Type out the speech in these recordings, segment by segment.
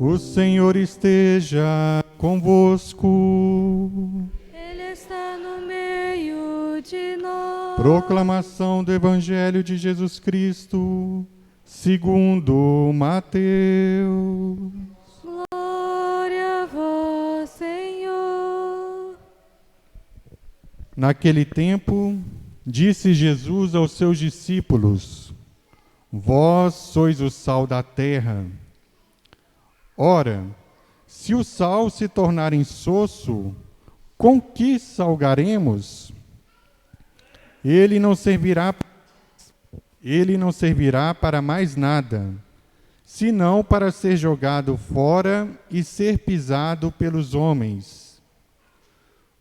O Senhor esteja convosco. Ele está no meio de nós. Proclamação do Evangelho de Jesus Cristo, segundo Mateus. Glória a vós, Senhor. Naquele tempo, disse Jesus aos seus discípulos: Vós sois o sal da terra. Ora, se o sal se tornar insosso, com que salgaremos? Ele não servirá para mais nada, senão para ser jogado fora e ser pisado pelos homens.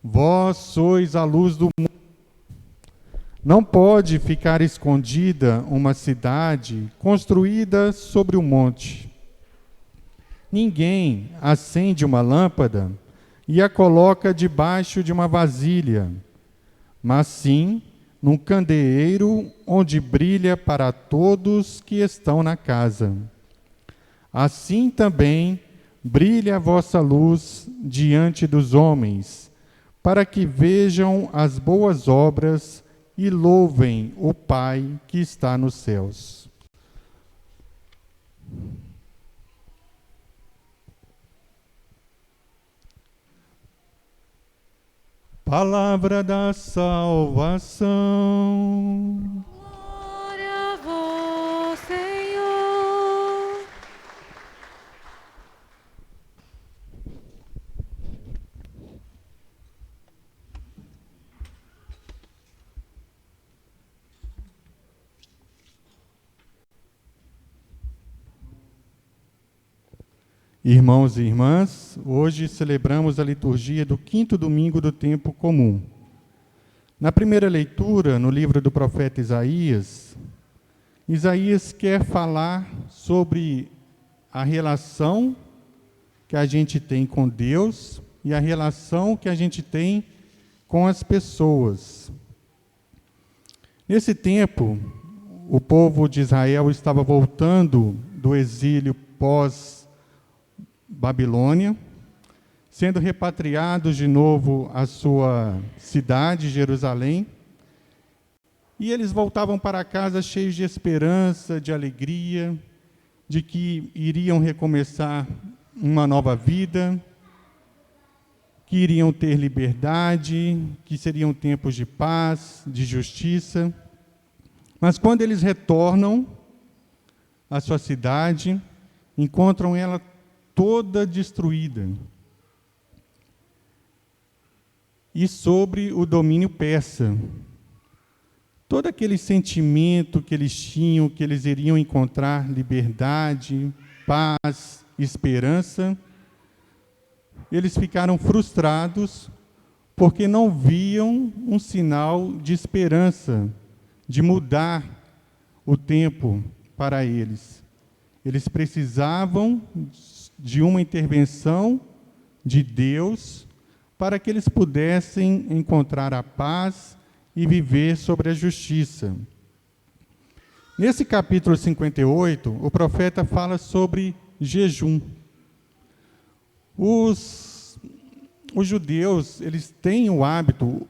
Vós sois a luz do mundo. Não pode ficar escondida uma cidade construída sobre um monte. Ninguém acende uma lâmpada e a coloca debaixo de uma vasilha, mas sim num candeeiro onde brilha para todos que estão na casa. Assim também brilha a vossa luz diante dos homens, para que vejam as boas obras e louvem o Pai que está nos céus. Palavra da salvação. Glória a vós, Senhor. Irmãos e irmãs, hoje celebramos a liturgia do 5º domingo do tempo comum. Na primeira leitura, no livro do profeta Isaías, Isaías quer falar sobre a relação que a gente tem com Deus e a relação que a gente tem com as pessoas. Nesse tempo, o povo de Israel estava voltando do exílio pós-Babilônia, sendo repatriados de novo à sua cidade, Jerusalém, e eles voltavam para casa cheios de esperança, de alegria, de que iriam recomeçar uma nova vida, que iriam ter liberdade, que seriam tempos de paz, de justiça. Mas quando eles retornam à sua cidade, encontram ela toda destruída. E sobre o domínio persa. Todo aquele sentimento que eles tinham, que eles iriam encontrar liberdade, paz, esperança, eles ficaram frustrados porque não viam um sinal de esperança, de mudar o tempo para eles. Eles precisavam de uma intervenção de Deus para que eles pudessem encontrar a paz e viver sobre a justiça. Nesse capítulo 58, o profeta fala sobre jejum. Os judeus, eles têm o hábito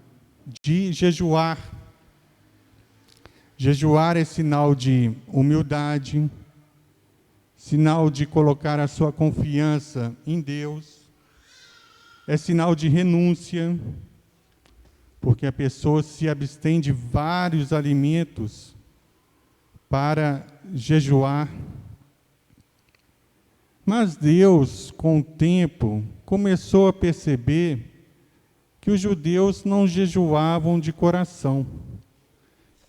de jejuar. Jejuar é sinal de humildade, sinal de colocar a sua confiança em Deus, é sinal de renúncia, porque a pessoa se abstém de vários alimentos para jejuar. Mas Deus, com o tempo, começou a perceber que os judeus não jejuavam de coração.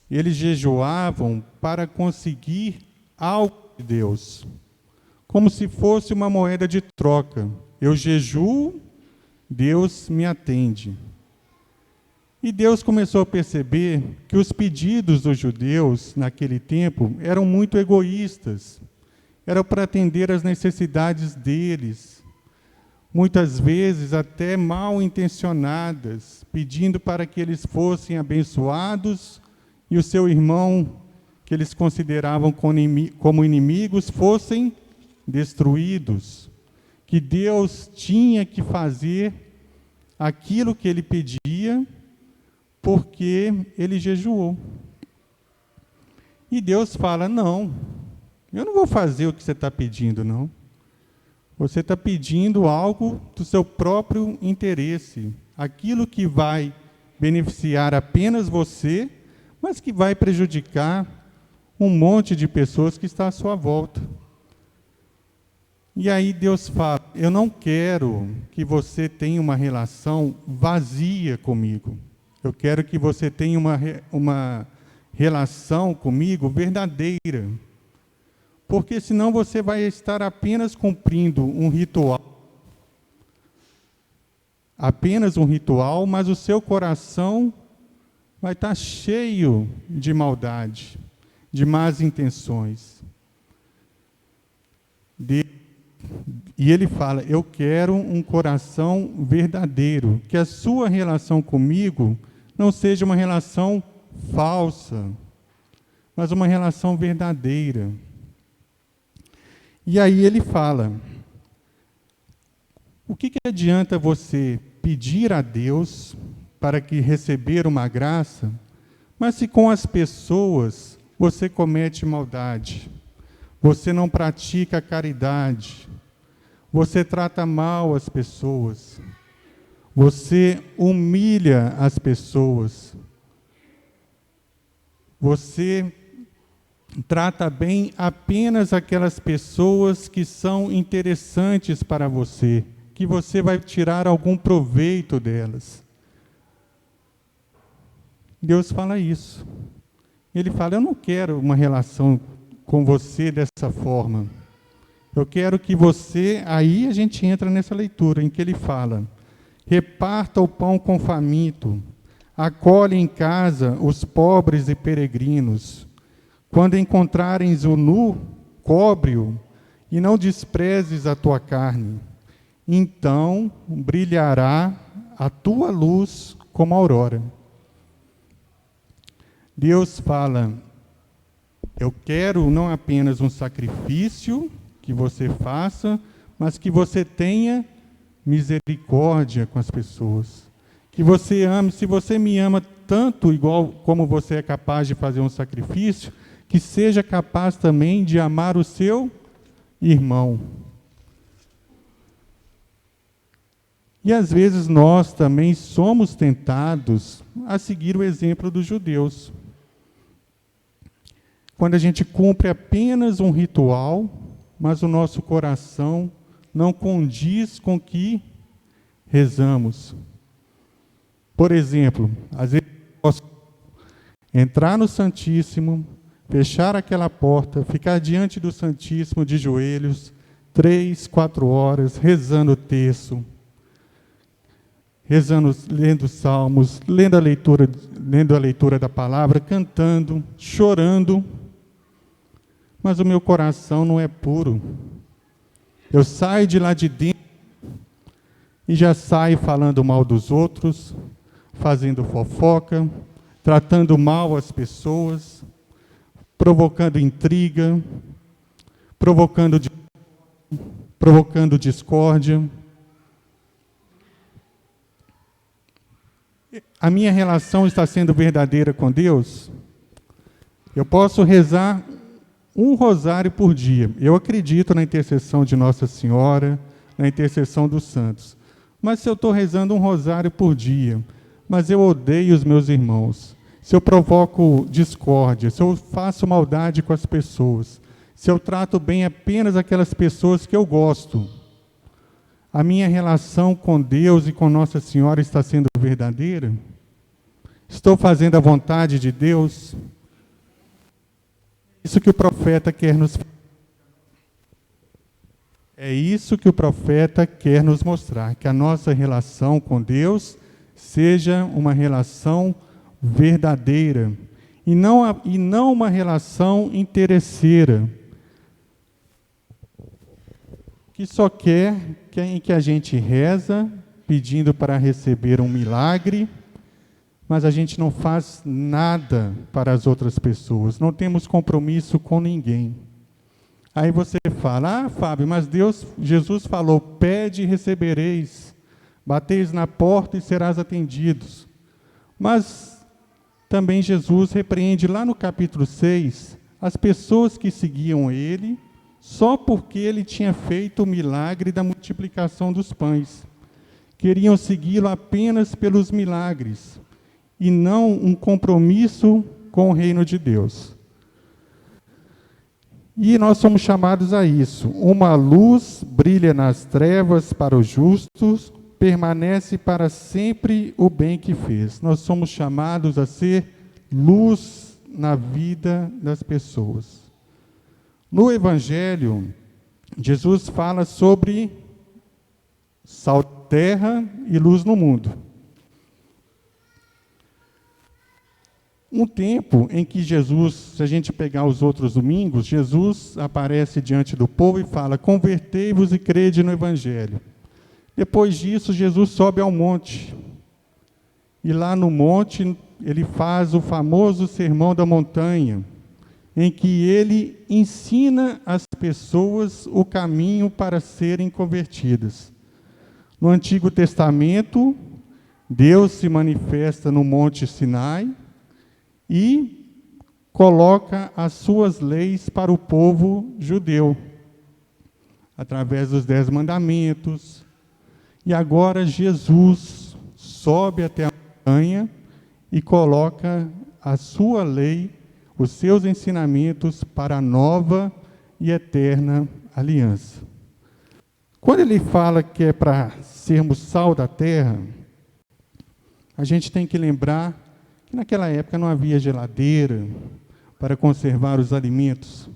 Eles jejuavam para conseguir algo de Deus, como se fosse uma moeda de troca. Eu jejuo, Deus me atende. E Deus começou a perceber que os pedidos dos judeus naquele tempo eram muito egoístas, eram para atender às necessidades deles, muitas vezes até mal intencionadas, pedindo para que eles fossem abençoados e o seu irmão, que eles consideravam como inimigos, fossem destruídos. que Deus tinha que fazer aquilo que ele pedia, porque ele jejuou. E Deus fala, não, eu não vou fazer o que você está pedindo, não. Você está pedindo algo do seu próprio interesse, aquilo que vai beneficiar apenas você, mas que vai prejudicar um monte de pessoas que está à sua volta. E aí Deus fala, eu não quero que você tenha uma relação vazia comigo. Eu quero que você tenha uma relação comigo verdadeira. Porque senão você vai estar apenas cumprindo um ritual. Apenas um ritual, mas o seu coração vai estar cheio de maldade, de más intenções. E ele fala, eu quero um coração verdadeiro, que a sua relação comigo não seja uma relação falsa, mas uma relação verdadeira. E aí ele fala, o que adianta você pedir a Deus para que receber uma graça, mas se com as pessoas você comete maldade, você não pratica caridade, você trata mal as pessoas, você humilha as pessoas, você trata bem apenas aquelas pessoas que são interessantes para você, que você vai tirar algum proveito delas. Deus fala isso. Ele fala, eu não quero uma relação com você dessa forma. Eu quero que você, aí a gente entra nessa leitura, em que ele fala, reparta o pão com o faminto, acolhe em casa os pobres e peregrinos. Quando encontrares o nu, cobre-o, e não desprezes a tua carne. Então brilhará a tua luz como a aurora. Deus fala, eu quero não apenas um sacrifício que você faça, mas que você tenha misericórdia com as pessoas. Que você ame, se você me ama tanto igual como você é capaz de fazer um sacrifício, que seja capaz também de amar o seu irmão. E às vezes nós também somos tentados a seguir o exemplo dos judeus. Quando a gente cumpre apenas um ritual, mas o nosso coração não condiz com o que rezamos. Por exemplo, às vezes eu posso entrar no Santíssimo, fechar aquela porta, ficar diante do Santíssimo de joelhos, 3, 4 horas, rezando o terço, rezando, lendo salmos, lendo a leitura da palavra, cantando, chorando, mas o meu coração não é puro. Eu saio de lá de dentro e já saio falando mal dos outros, fazendo fofoca, tratando mal as pessoas, provocando intriga, provocando discórdia. A minha relação está sendo verdadeira com Deus? Eu posso rezar um rosário por dia. Eu acredito na intercessão de Nossa Senhora, na intercessão dos santos. Mas se eu estou rezando um rosário por dia, mas eu odeio os meus irmãos, se eu provoco discórdia, se eu faço maldade com as pessoas, se eu trato bem apenas aquelas pessoas que eu gosto, a minha relação com Deus e com Nossa Senhora está sendo verdadeira? Estou fazendo a vontade de Deus? Isso que o profeta quer nos É isso que o profeta quer nos mostrar, que a nossa relação com Deus seja uma relação verdadeira e não uma relação interesseira, que só quer que a gente reza pedindo para receber um milagre, mas a gente não faz nada para as outras pessoas, não temos compromisso com ninguém. Aí você fala, Fábio, mas Jesus falou, pede e recebereis, bateis na porta e serás atendidos. Mas também Jesus repreende lá no capítulo 6, as pessoas que seguiam ele, só porque ele tinha feito o milagre da multiplicação dos pães. Queriam segui-lo apenas pelos milagres, e não um compromisso com o reino de Deus. E nós somos chamados a isso. Uma luz brilha nas trevas para os justos, permanece para sempre o bem que fez. Nós somos chamados a ser luz na vida das pessoas. No Evangelho, Jesus fala sobre sal da terra e luz no mundo. Um tempo em que Jesus, se a gente pegar os outros domingos, Jesus aparece diante do povo e fala, convertei-vos e crede no Evangelho. Depois disso, Jesus sobe ao monte. E lá no monte, ele faz o famoso Sermão da Montanha, em que ele ensina às pessoas o caminho para serem convertidas. No Antigo Testamento, Deus se manifesta no Monte Sinai e coloca as suas leis para o povo judeu, através dos 10 mandamentos. E agora Jesus sobe até a montanha e coloca a sua lei, os seus ensinamentos para a nova e eterna aliança. Quando ele fala que é para sermos sal da terra, a gente tem que lembrar que naquela época não havia geladeira para conservar os alimentos.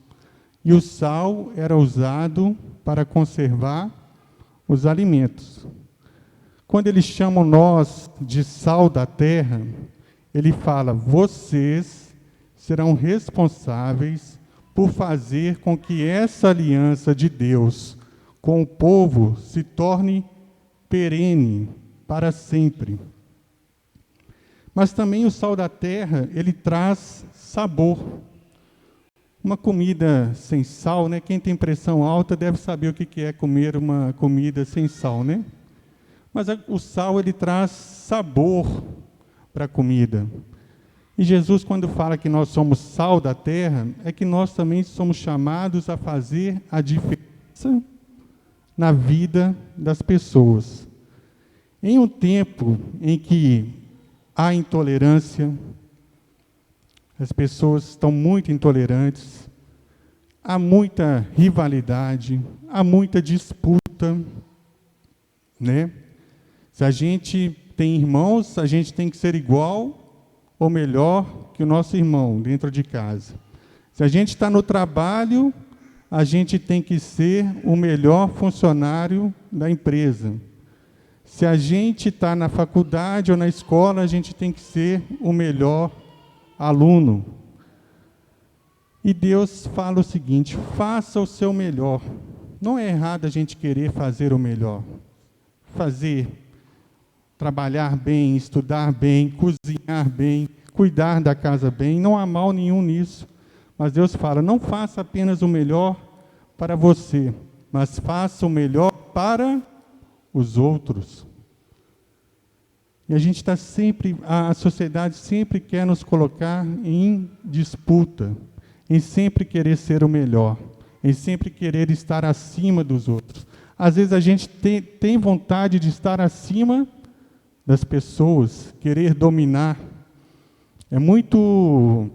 E o sal era usado para conservar os alimentos. Quando eles chamam nós de sal da terra, ele fala, vocês serão responsáveis por fazer com que essa aliança de Deus com o povo se torne perene para sempre. Mas também o sal da terra, ele traz sabor. Uma comida sem sal, né? Quem tem pressão alta deve saber o que é comer uma comida sem sal, né? Mas o sal, ele traz sabor para a comida. E Jesus, quando fala que nós somos sal da terra, é que nós também somos chamados a fazer a diferença na vida das pessoas. Em um tempo em que há intolerância, as pessoas estão muito intolerantes, há muita rivalidade, há muita disputa, né? Se a gente tem irmãos, a gente tem que ser igual ou melhor que o nosso irmão dentro de casa. Se a gente está no trabalho, a gente tem que ser o melhor funcionário da empresa. Se a gente está na faculdade ou na escola, a gente tem que ser o melhor aluno. E Deus fala o seguinte, faça o seu melhor. Não é errado a gente querer fazer o melhor. Trabalhar bem, estudar bem, cozinhar bem, cuidar da casa bem, não há mal nenhum nisso. Mas Deus fala, não faça apenas o melhor para você, mas faça o melhor para os outros. E a gente está sempre, a sociedade sempre quer nos colocar em disputa, em sempre querer ser o melhor, em sempre querer estar acima dos outros. Às vezes a gente tem vontade de estar acima das pessoas, querer dominar. É muito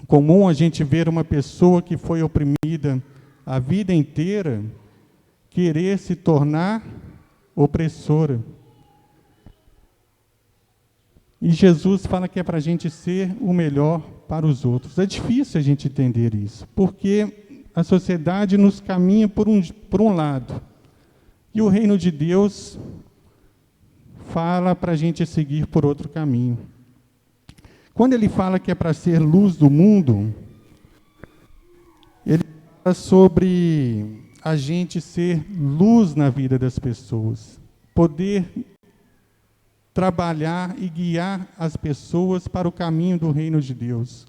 comum a gente ver uma pessoa que foi oprimida a vida inteira querer se tornar opressora. E Jesus fala que é para a gente ser o melhor para os outros. É difícil a gente entender isso, porque a sociedade nos caminha por um lado, e o reino de Deus fala para a gente seguir por outro caminho. Quando ele fala que é para ser luz do mundo, ele fala sobre a gente ser luz na vida das pessoas, poder trabalhar e guiar as pessoas para o caminho do reino de Deus.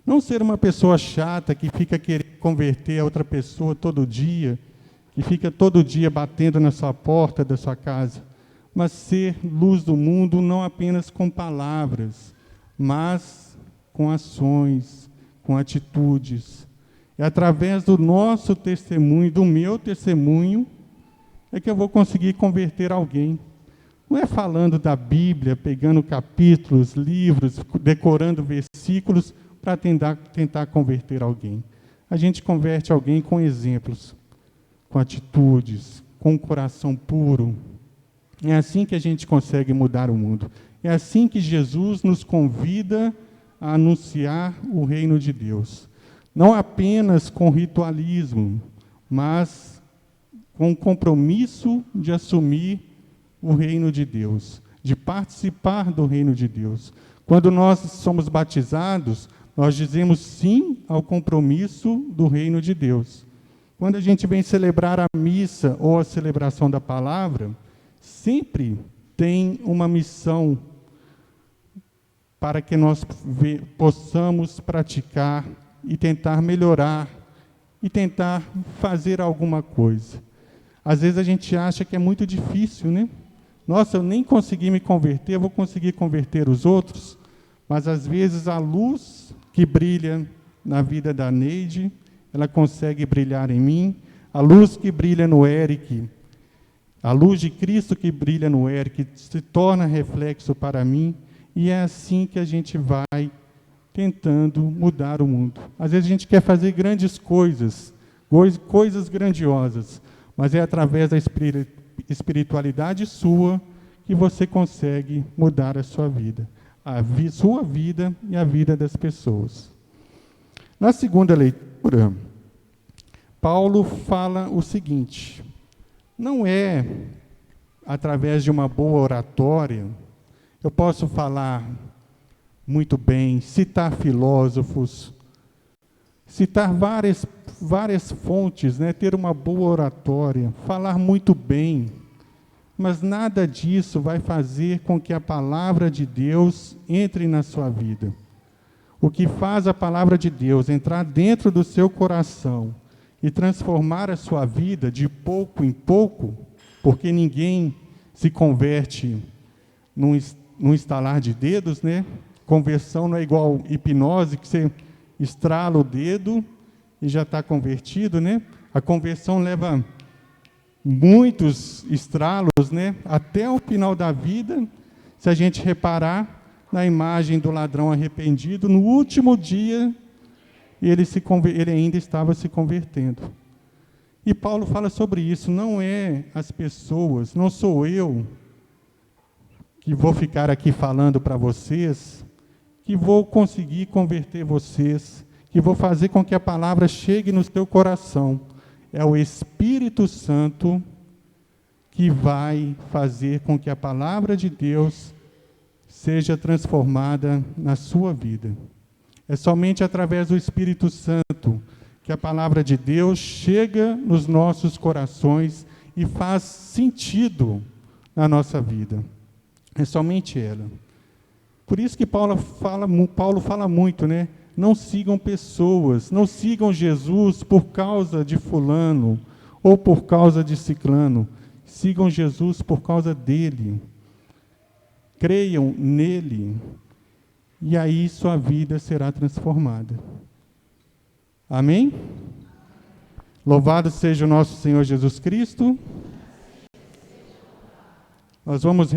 Não ser uma pessoa chata que fica querendo converter a outra pessoa todo dia, que fica todo dia batendo na sua porta da sua casa, mas ser luz do mundo não apenas com palavras, mas com ações, com atitudes. É através do nosso testemunho, do meu testemunho, é que eu vou conseguir converter alguém. Não é falando da Bíblia, pegando capítulos, livros, decorando versículos para tentar converter alguém. A gente converte alguém com exemplos, com atitudes, com um coração puro. É assim que a gente consegue mudar o mundo. É assim que Jesus nos convida a anunciar o reino de Deus. Não apenas com ritualismo, mas com o compromisso de assumir o reino de Deus, de participar do reino de Deus. Quando nós somos batizados, nós dizemos sim ao compromisso do reino de Deus. Quando a gente vem celebrar a missa ou a celebração da palavra, sempre tem uma missão para que nós possamos praticar e tentar melhorar e tentar fazer alguma coisa. Às vezes a gente acha que é muito difícil, né? Nossa, eu nem consegui me converter, eu vou conseguir converter os outros. Mas às vezes a luz que brilha na vida da Neide, ela consegue brilhar em mim. A luz que brilha no Eric, a luz de Cristo que brilha no Eric, se torna reflexo para mim. E é assim que a gente vai tentando mudar o mundo. Às vezes a gente quer fazer grandes coisas grandiosas, mas é através da espiritualidade sua que você consegue mudar a sua vida. Sua vida e a vida das pessoas. Na segunda leitura, Paulo fala o seguinte: não é através de uma boa oratória, eu posso falar muito bem, citar filósofos, citar várias fontes, né, ter uma boa oratória, falar muito bem, mas nada disso vai fazer com que a palavra de Deus entre na sua vida. O que faz a palavra de Deus entrar dentro do seu coração e transformar a sua vida de pouco em pouco, porque ninguém se converte num estalar de dedos, né? Conversão não é igual hipnose, que você estrala o dedo e já está convertido, né? A conversão leva muitos estralos, né? Até o final da vida. Se a gente reparar na imagem do ladrão arrependido, no último dia ele ainda estava se convertendo. E Paulo fala sobre isso. Não é as pessoas, não sou eu que vou ficar aqui falando para vocês, que vou conseguir converter vocês, que vou fazer com que a palavra chegue no seu coração. É o Espírito Santo que vai fazer com que a palavra de Deus seja transformada na sua vida. É somente através do Espírito Santo que a palavra de Deus chega nos nossos corações e faz sentido na nossa vida. É somente ela. Por isso que Paulo fala muito, né? Não sigam pessoas, não sigam Jesus por causa de fulano ou por causa de ciclano. Sigam Jesus por causa dele. Creiam nele e aí sua vida será transformada. Amém? Louvado seja o nosso Senhor Jesus Cristo. Nós vamos